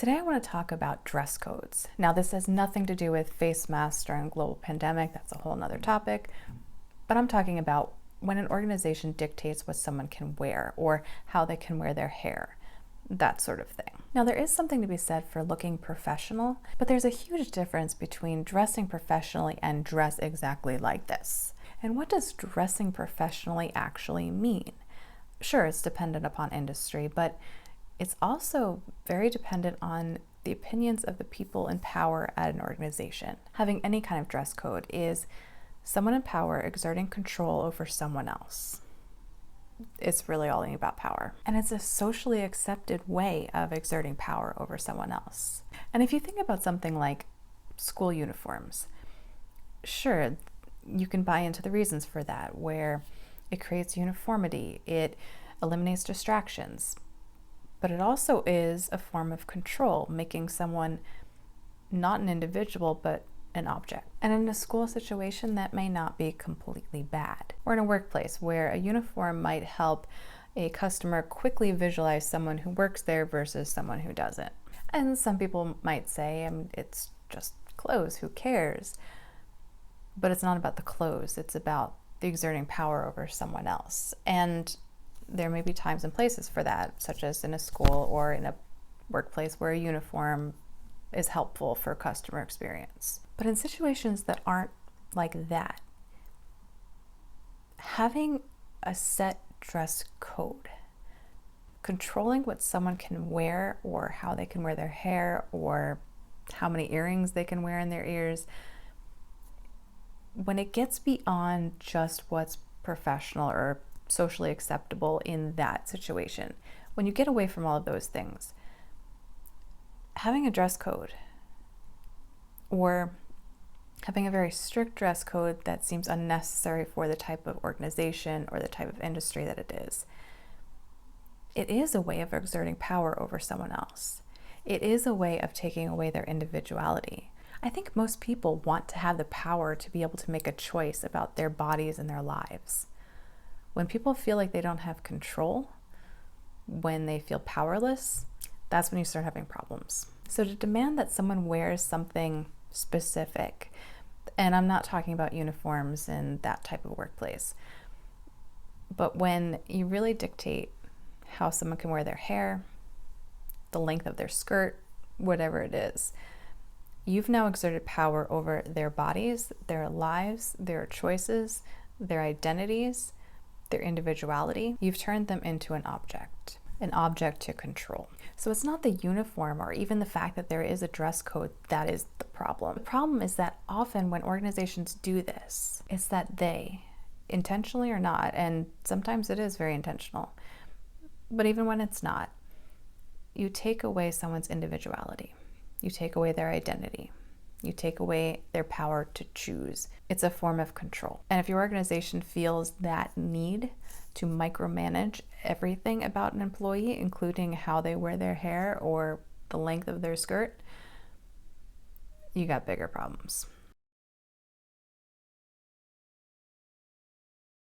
Today I want to talk about dress codes. Now, this has nothing to do with face masks during a global pandemic. That's a whole nother topic. But I'm talking about when an organization dictates what someone can wear or how they can wear their hair, that sort of thing. Now, there is something to be said for looking professional, but there's a huge difference between dressing professionally and dress exactly like this. And what does dressing professionally actually mean? Sure, it's dependent upon industry, but it's also very dependent on the opinions of the people in power at an organization. Having any kind of dress code is someone in power exerting control over someone else. It's really all about power. And it's a socially accepted way of exerting power over someone else. And if you think about something like school uniforms, sure, you can buy into the reasons for that, where it creates uniformity, it eliminates distractions. But it also is a form of control, making someone not an individual, but an object. And in a school situation, that may not be completely bad. Or in a workplace where a uniform might help a customer quickly visualize someone who works there versus someone who doesn't. And some people might say, it's just clothes, who cares? But it's not about the clothes, it's about the exerting power over someone else. And there may be times and places for that, such as in a school or in a workplace where a uniform is helpful for customer experience. But in situations that aren't like that, having a set dress code, controlling what someone can wear or how they can wear their hair or how many earrings they can wear in their ears, when it gets beyond just what's professional or socially acceptable in that situation, when you get away from all of those things, having a dress code or having a very strict dress code that seems unnecessary for the type of organization or the type of industry that it is a way of exerting power over someone else. It is a way of taking away their individuality. I think most people want to have the power to be able to make a choice about their bodies and their lives. When people feel like they don't have control, when they feel powerless, that's when you start having problems. So to demand that someone wears something specific, and I'm not talking about uniforms in that type of workplace, but when you really dictate how someone can wear their hair, the length of their skirt, whatever it is, you've now exerted power over their bodies, their lives, their choices, their identities, their individuality. You've turned them into an object to control. So it's not the uniform or even the fact that there is a dress code that is the problem. The problem is that often when organizations do this, it's that they, intentionally or not, and sometimes it is very intentional, but even when it's not, you take away someone's individuality. You take away their identity. You take away their power to choose. It's a form of control. And if your organization feels that need to micromanage everything about an employee, including how they wear their hair or the length of their skirt, you got bigger problems.